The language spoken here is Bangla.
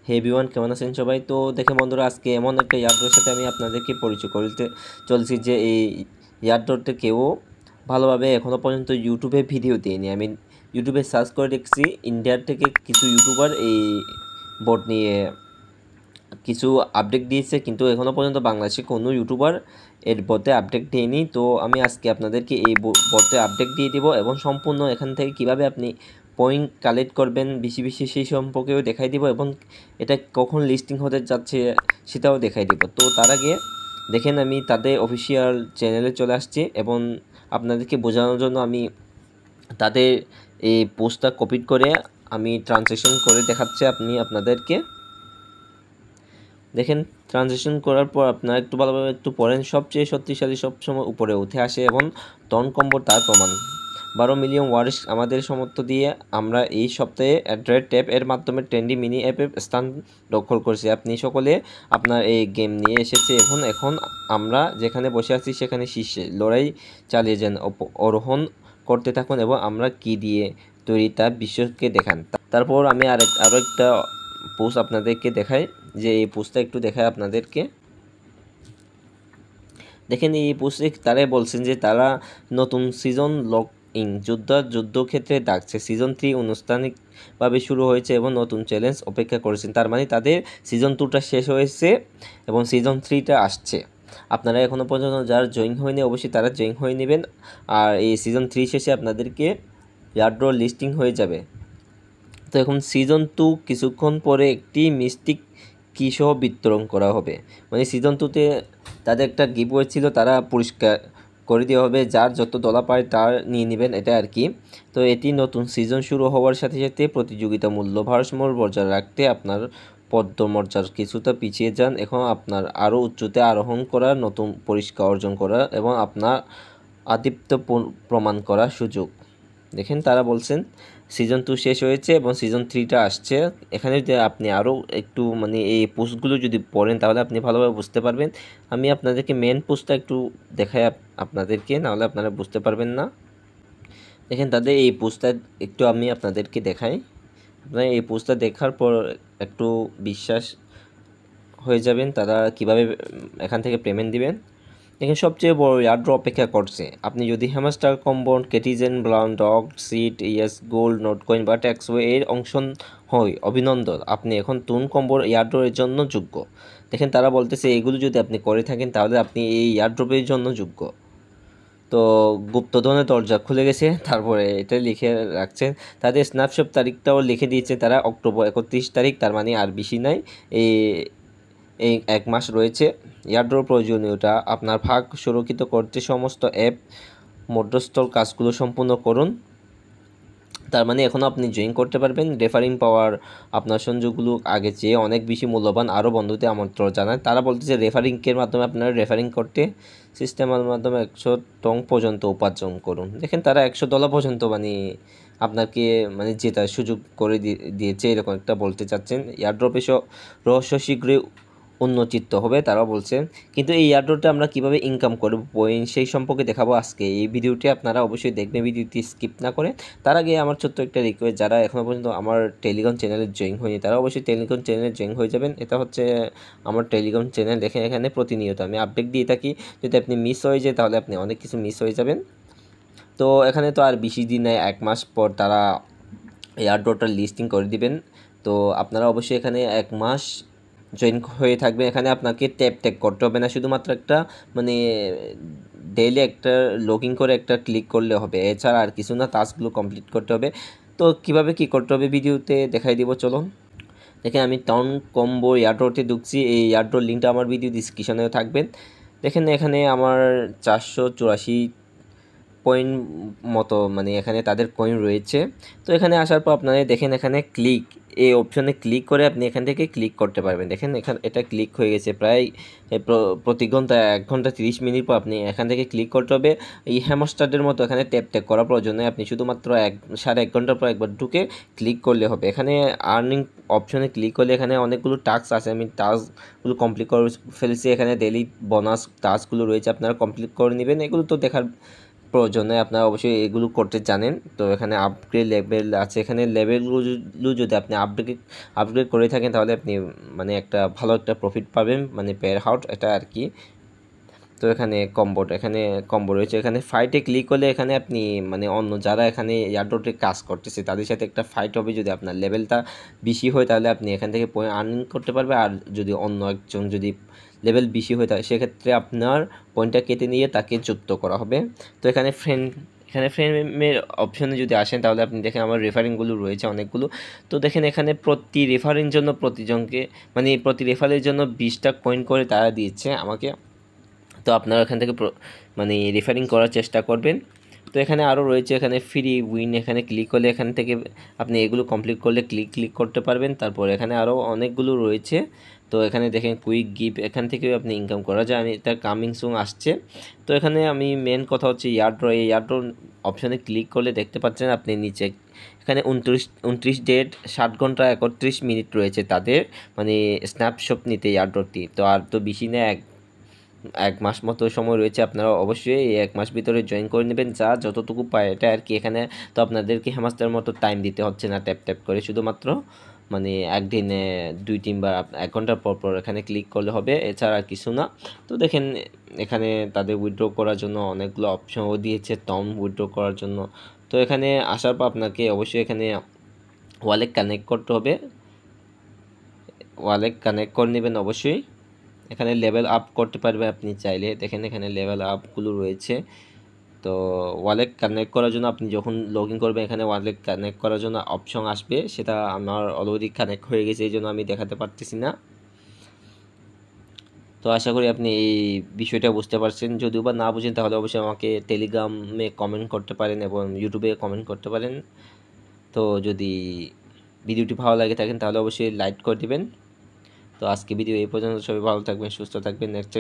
হে এভরিওয়ান, কেমন আছেন সবাই? তো দেখে বন্ধুরা, আজকে এমন একটা ইয়ারডোর সাথে আমি আপনাদেরকে পরিচয় করতে চলছি যে এই ইয়ারডোরটা কেউ ভালোভাবে এখনও পর্যন্ত ইউটিউবে ভিডিও দিইনি। আমি ইউটিউবে সার্চ করে দেখছি, ইন্ডিয়ার থেকে কিছু ইউটিউবার এই বোট নিয়ে কিছু আপডেট দিয়েছে, কিন্তু এখনও পর্যন্ত বাংলাদেশে কোনো ইউটিউবার এর বটে আপডেট দেয়নি। তো আমি আজকে আপনাদেরকে এই বটে আপডেট দিয়ে দিব এবং সম্পূর্ণ এখান থেকে কিভাবে আপনি পয়েন্ট কালেক্ট করবেন বেশি বেশি সেই সম্পর্কেও দেখাই দিব এবং এটা কখন লিস্টিং হতে যাচ্ছে সেটাও দেখাই দিব। তো তার আগে দেখেন, আমি তাদের অফিসিয়াল চ্যানেলে চলে আসছি এবং আপনাদেরকে বোঝানোর জন্য আমি তাদের এই পোস্টটা কপি করে আমি ট্রান্সলেশন করে দেখাচ্ছি আপনাদেরকে। দেখেন, ট্রানজিশন করার পর আপনারা একটু ভালোভাবে একটু পড়েন। সবচেয়ে শক্তিশালী সবসময় উপরে উঠে আসে এবং টন কম্বো তার প্রমাণ। 12 মিলিয়ন ওয়ার্ডস আমাদের সমর্থ দিয়ে আমরা এই সপ্তাহে অ্যাড্রয়েড ট্যাব এর মাধ্যমে ট্রেন্ডি মিনি অ্যাপের স্থান দখল করছি। আপনি সকলে আপনার এই গেম নিয়ে এসেছে এখন আমরা যেখানে বসে আছি সেখানে শীর্ষে লড়াই চালিয়ে যান, আরোহণ করতে থাকুন এবং আমরা কি দিয়ে তৈরি তা বিশ্বকে দেখান। তারপর আমি আরও একটা পোস্ট আপনাদেরকে দেখাই, যে এই পোস্টটা একটু দেখায় আপনাদেরকে। দেখেন, এই পোস্টে তারাই বলছেন যে তারা নতুন সিজন লক ইন যুদ্ধক্ষেত্রে ডাকছে। সিজন 3 আনুষ্ঠানিকভাবে শুরু হয়েছে এবং নতুন চ্যালেঞ্জ অপেক্ষা করেছেন। তার মানে তাদের সিজন 2টা শেষ হয়েছে এবং সিজন 3টা আসছে। আপনারা এখনও পর্যন্ত যারা জয়েন হয়নি অবশ্যই তারা জয়েন হয়ে নেবেন। আর এই সিজন 3 শেষে আপনাদেরকে ইয়ারড্র লিস্টিং হয়ে যাবে। তো এখন সিজন 2 কিছুক্ষণ পরে একটি মিস্টিক কি সহ বিতরণ করা হবে। মানে সিজন 2তে তাদের একটা গিভওয়ে ছিল, তারা পরিষ্কার করে দেওয়া হবে, যার যত ডলার পায় তার নিয়ে নেবেন, এটা আর কি। তো এটি নতুন সিজন শুরু হওয়ার সাথে সাথে প্রতিযোগিতা মূল্য ভারসাম্য বজায় রাখতে আপনার পদমর্যাদা কিছুটা পিছিয়ে যান। এখন আপনার আরও উচ্চতে আরোহণ করা, নতুন পরিষ্কার অর্জন করা এবং আপনার আধিপত্য প্রমাণ করার সুযোগ। দেখেন, তারা বলছেন সিজন 2 শেষ হয়েছে এবং সিজন 3টা আসছে। এখানে যদি আপনি আরও একটু মানে এই পোস্টগুলো যদি পড়েন তাহলে আপনি ভালোভাবে বুঝতে পারবেন। আমি আপনাদেরকে মেন পোস্টটা একটু দেখাই আপনাদেরকে, নাহলে আপনারা বুঝতে পারবেন না। দেখেন, তাদের এই পোস্টটা একটু আমি আপনাদেরকে দেখাই। আপনারা এই পোস্টটা দেখার পর একটু বিশ্বাস হয়ে যাবেন তারা কিভাবে এখান থেকে পেমেন্ট দিবেন। এখানে সবচেয়ে বড় ইয়ারড্র অপেক্ষা করছে। আপনি যদি Hamster Kombat, Catizen, brown dog, seed, yes, gold, Notcoin বা ট্যাক্সওয়ে এর অংশ হয়, অভিনন্দন, আপনি এখন তুন কম্বোর ইয়ারড্রপের জন্য যোগ্য। দেখেন, তারা বলতেছে এগুলো যদি আপনি করে থাকেন তাহলে আপনি এই ইয়ারড্রপের জন্য যোগ্য। তো গুপ্তধনের দরজা খুলে গেছে, তারপরে এটা লিখে রাখছেন। তাদের স্ন্যাপশট তারিখটাও লিখে দিয়েছে তারা, অক্টোবর 31 তারিখ, তার মানে আর বেশি নাই, এই 1 মাস রয়েছে। ইয়ারড্র প্রয়োজনীয়তা: আপনার ভাগ সুরক্ষিত করতে সমস্ত অ্যাপ মধ্যস্থল কাজগুলো সম্পূর্ণ করুন। তার মানে এখনও আপনি জয়েন করতে পারবেন। রেফারিং পাওয়ার: আপনার সংযোগগুলো আগে চেয়ে অনেক বেশি মূল্যবান, আরও বন্ধুদের আমন্ত্রণ জানায়। তারা বলতেছে রেফারিংয়ের মাধ্যমে আপনারা রেফারিং করতে সিস্টেমের মাধ্যমে 100 টং পর্যন্ত উপার্জন করুন। দেখেন, তারা $100 পর্যন্ত মানে আপনাকে মানে জেতার সুযোগ করে দিয়েছে, এরকম একটা বলতে চাচ্ছেন। ইয়ারড্রপে রহস্য শীঘ্রই উন্মোচিত হবে তারা বলছেন। কিন্তু এই ইয়ারড্রপটা আমরা কিভাবে ইনকাম করব পয়েন্ট সেই সম্পর্কে দেখাবো আজকে এই ভিডিওটি। আপনারা অবশ্যই দেখবেন, ভিডিওটি স্কিপ না করে। তার আগে আমার ছোট্ট একটা রিকোয়েস্ট, যারা এখনও পর্যন্ত আমার টেলিগ্রাম চ্যানেলে জয়েন হয়নি তারা অবশ্যই টেলিগ্রাম চ্যানেলে জয়েন হয়ে যাবেন। এটা হচ্ছে আমার টেলিগ্রাম চ্যানেল। দেখেন, এখানে প্রতিনিয়ত আমি আপডেট দিয়ে থাকি। যদি আপনি মিস হয়ে যায় তাহলে আপনি অনেক কিছু মিস হয়ে যাবেন। তো এখানে তো আর বেশি দিন নেই, 1 মাস পর তারা এয়ারড্রপটা লিস্টিং করে দিবেন। তো আপনারা অবশ্যই এখানে 1 মাস জয়েন হয়ে থাকবে। এখানে আপনাকে ট্যাগ করতে হবে না, শুধুমাত্র একটা মানে ডেইলি একটা লগ ইন করে একটা ক্লিক করলে হবে, এছাড়া আর কিছু না। টাস্কগুলো কমপ্লিট করতে হবে। তো কিভাবে কি করতে হবে ভিডিওতে দেখাই দিব, চলুন। দেখেন, আমি টাউন কম্বো ইয়ারড্রতে ঢুকছি। এই ইয়ারড্রোর লিঙ্কটা আমার ভিডিও ডিসক্রিপশনেও থাকবেন। দেখেন, এখানে আমার 484 কয়েন মতো মানে এখানে তাদের কয়েন রয়েছে। তো এখানে আসার পর আপনারা দেখেন, এখানে ক্লিক এই অপশনে ক্লিক করে আপনি এখান থেকে ক্লিক করতে পারবেন। দেখেন, এখানে এটা ক্লিক হয়ে গেছে। প্রায় প্রতি ঘন্টা 1 ঘন্টা 30 মিনিট পর আপনি এখান থেকে ক্লিক করতে হবে। এই হ্যামস্টারদের মতো এখানে ট্যাপ করার প্রয়োজনে আপনি শুধুমাত্র 1.5 ঘন্টা পর একবার ঢুকে ক্লিক করলে হবে। এখানে আর্নিং অপশনে ক্লিক করলে এখানে অনেকগুলো টাস্ক আছে, আমি টাস্কগুলো কমপ্লিট করে ফেলেছি। এখানে ডেইলি বোনাস টাস্কগুলো রয়েছে, আপনারা কমপ্লিট করে নেবেন। এগুলো তো দেখার প্রয়োজনে আপনারা অবশ্যই এগুলো করতে জানেন। তো এখানে আপগ্রেড লেভেল আছে, এখানে লেভেলগুলো যদি আপনি আপগ্রেড করে থাকেন তাহলে আপনি মানে একটা ভালো একটা প্রফিট পাবেন, মানে পেয়ার হাউট এটা আর কি। তো এখানে কম্বো রয়েছে, এখানে ফাইটে ক্লিক করলে এখানে আপনি মানে অন্য যারা এখানে এয়ারড্রপে কাজ করতেছে তাদের সাথে একটা ফাইট হবে। যদি আপনার লেভেলটা বেশি হয় তাহলে আপনি এখান থেকে পয়েন্ট আর্নিং করতে পারবে, আর যদি অন্য একজন যদি লেভেল বেশি হয় তাহলে সেক্ষেত্রে আপনার পয়েন্টটা কেটে নিয়ে তাকে যুক্ত করা হবে। তো এখানে ফ্রেন্ডের অপশনে যদি আসেন তাহলে আপনি দেখেন আমার রেফারিংগুলো রয়েছে অনেকগুলো। তো দেখেন এখানে প্রতি রেফারিং জন্য প্রতিজনকে মানে প্রতি রেফারের জন্য 20টা কয়েন করে তারা দিচ্ছে আমাকে। তো আপনারা এখান থেকে মানে রেফারিং করার চেষ্টা করবেন। তো এখানে আরও রয়েছে, এখানে ফ্রি উইন, এখানে ক্লিক করলে এখান থেকে আপনি এগুলো কমপ্লিট করলে ক্লিক করতে পারবেন। তারপর এখানে আরও অনেকগুলো রয়েছে। তো এখানে দেখেন কুইক গিফট, এখান থেকেও আপনি ইনকাম করা যায়। আমি এটা কামিং সুন আসছে। তো এখানে আমি মেন কথা হচ্ছে এই ইয়ারড্র অপশানে ক্লিক করলে দেখতে পাচ্ছেন আপনি নিচে এখানে 29 ডেট 7 ঘন্টা 31 মিনিট রয়েছে তাদের মানে স্ন্যাপশট নিতে ইয়ারড্রটি। তো আর তো বেশি না, এক মাস মতো সময় রয়েছে। আপনারা অবশ্যই এই এক মাস ভিতরে জয়েন করে নেবেন, যতটুকু পায় এটা আর কি। এখানে তো আপনাদেরকে হ্যামাস্টার মতো টাইম দিতে হচ্ছে না ট্যাপ করে, শুধুমাত্র মানে একদিনে 2-3 বার 1 ঘন্টার পর এখানে ক্লিক করলে হবে, এছাড়া আর কিছু না। তো দেখেন এখানে তাদের উইথড্র করার জন্য অনেকগুলো অপশনও দিয়েছে উইথড্র করার জন্য। তো এখানে আসার পর আপনাকে অবশ্যই এখানে ওয়ালেট কানেক্ট করতে হবে, ওয়ালেট কানেক্ট করে নেবেন অবশ্যই। এখানে লেভেল আপ করতে পারবেন আপনি চাইলে, দেখেন এখানে লেভেল আপগুলো রয়েছে। তো ওয়ালেট কানেক্ট করার জন্য আপনি যখন লগ ইন করবেন এখানে ওয়ালেট কানেক্ট করার জন্য অপশন আসবে, সেটা আমার অলরেডি কানেক্ট হয়ে গেছে, এই জন্য আমি দেখাতে পারতেছি না। তো আশা করি আপনি এই বিষয়টা বুঝতে পারছেন। যদিও বা না বুঝেন তাহলে অবশ্যই আমাকে টেলিগ্রামে কমেন্ট করতে পারেন এবং ইউটিউবে কমেন্ট করতে পারেন। তো যদি ভিডিওটি ভালো লাগে থাকেন তাহলে অবশ্যই লাইক করে দিবেন। তো আজকে ভিডিও এই পর্যন্ত, সবাই ভালো থাকবেন, সুস্থ থাকবেন। নেক্সট